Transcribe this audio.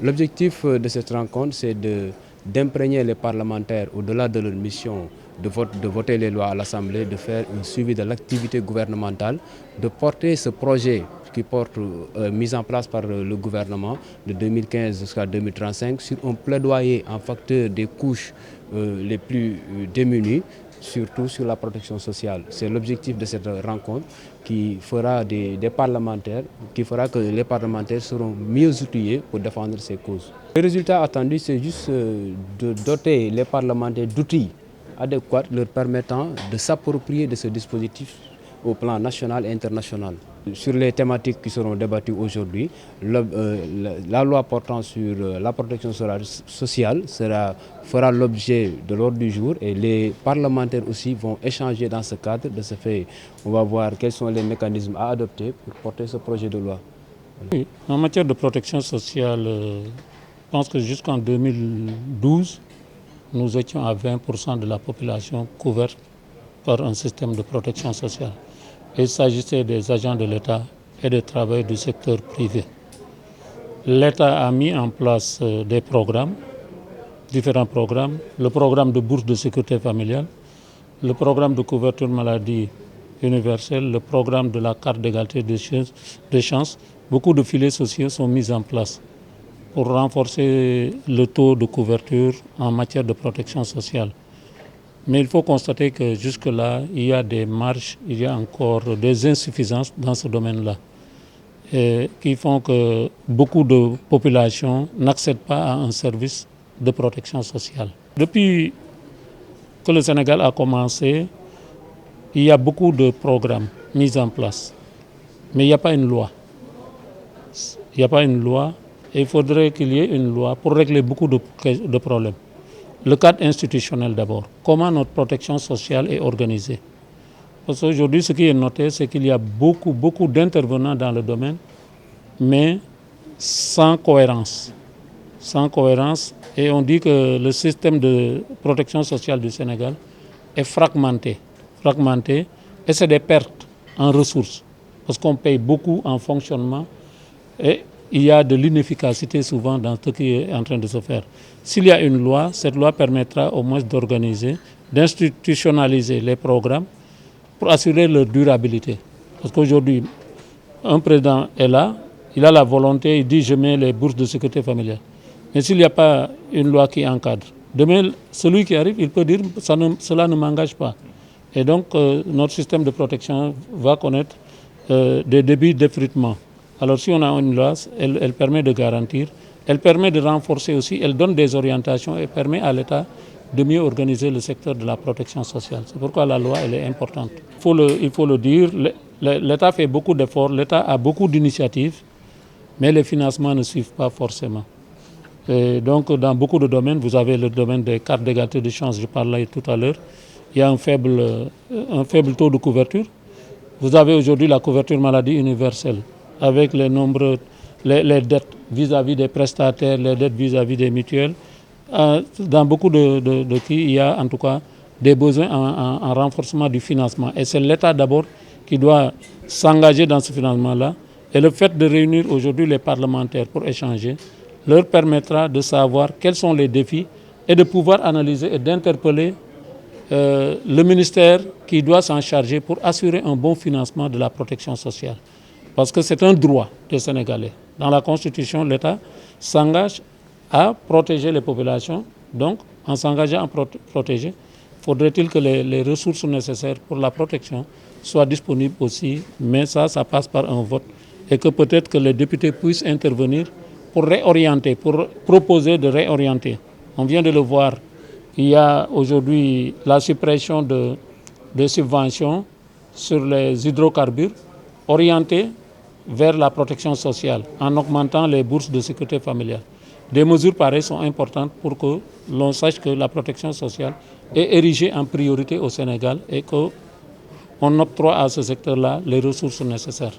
L'objectif de cette rencontre, c'est d'imprégner les parlementaires, au-delà de leur mission de voter les lois à l'Assemblée, de faire un suivi de l'activité gouvernementale, de porter ce projet qui porte mis en place par le gouvernement de 2015 jusqu'à 2035 sur un plaidoyer en faveur des couches les plus démunies, surtout sur la protection sociale. C'est l'objectif de cette rencontre qui fera des parlementaires, qui fera que les parlementaires seront mieux outillés pour défendre ces causes. Le résultat attendu, c'est juste de doter les parlementaires d'outils adéquats leur permettant de s'approprier de ce dispositif au plan national et international. Sur les thématiques qui seront débattues aujourd'hui, la loi portant sur la protection sociale fera l'objet de l'ordre du jour et les parlementaires aussi vont échanger dans ce cadre. De ce fait, on va voir quels sont les mécanismes à adopter pour porter ce projet de loi. Oui, en matière de protection sociale, je pense que jusqu'en 2012, nous étions à 20% de la population couverte par un système de protection sociale. Il s'agissait des agents de l'État et des travailleurs du secteur privé. L'État a mis en place des programmes, différents programmes, le programme de bourse de sécurité familiale, le programme de couverture maladie universelle, le programme de la carte d'égalité des chances. Beaucoup de filets sociaux sont mis en place pour renforcer le taux de couverture en matière de protection sociale. Mais il faut constater que jusque-là, il y a des marges, il y a encore des insuffisances dans ce domaine-là, qui font que beaucoup de populations n'accèdent pas à un service de protection sociale. Depuis que le Sénégal a commencé, il y a beaucoup de programmes mis en place, mais il n'y a pas une loi. Il n'y a pas une loi et il faudrait qu'il y ait une loi pour régler beaucoup de problèmes. Le cadre institutionnel d'abord. Comment notre protection sociale est organisée. Parce qu'aujourd'hui, ce qui est noté, c'est qu'il y a beaucoup d'intervenants dans le domaine, mais sans cohérence. Sans cohérence. Et on dit que le système de protection sociale du Sénégal est fragmenté. Et c'est des pertes en ressources. Parce qu'on paye beaucoup en fonctionnement et il y a de l'inefficacité souvent dans ce qui est en train de se faire. S'il y a une loi, cette loi permettra au moins d'organiser, d'institutionnaliser les programmes pour assurer leur durabilité. Parce qu'aujourd'hui, un président est là, il a la volonté, il dit je mets les bourses de sécurité familiale. Mais s'il n'y a pas une loi qui encadre, demain, celui qui arrive, il peut dire cela ne m'engage pas. Et donc, notre système de protection va connaître des débuts d'effritement. Alors si on a une loi, elle permet de garantir, elle permet de renforcer aussi, elle donne des orientations et permet à l'État de mieux organiser le secteur de la protection sociale. C'est pourquoi la loi elle est importante. Il faut le dire, l'État fait beaucoup d'efforts, l'État a beaucoup d'initiatives, mais les financements ne suivent pas forcément. Et donc dans beaucoup de domaines, vous avez le domaine des cartes d'égalité de chances, je parlais tout à l'heure, il y a un faible taux de couverture. Vous avez aujourd'hui la couverture maladie universelle, avec les dettes vis-à-vis des prestataires, les dettes vis-à-vis des mutuelles. Dans beaucoup de cas, il y a en tout cas des besoins en renforcement du financement. Et c'est l'État d'abord qui doit s'engager dans ce financement-là. Et le fait de réunir aujourd'hui les parlementaires pour échanger leur permettra de savoir quels sont les défis et de pouvoir analyser et d'interpeller le ministère qui doit s'en charger pour assurer un bon financement de la protection sociale. Parce que c'est un droit des Sénégalais. Dans la Constitution, l'État s'engage à protéger les populations. Donc, en s'engageant à protéger, faudrait-il que les ressources nécessaires pour la protection soient disponibles aussi. Mais ça passe par un vote. Et que peut-être que les députés puissent intervenir pour réorienter, pour proposer de réorienter. On vient de le voir. Il y a aujourd'hui la suppression de subventions sur les hydrocarbures orientées vers la protection sociale en augmentant les bourses de sécurité familiale. Des mesures pareilles sont importantes pour que l'on sache que la protection sociale est érigée en priorité au Sénégal et qu'on octroie à ce secteur-là les ressources nécessaires.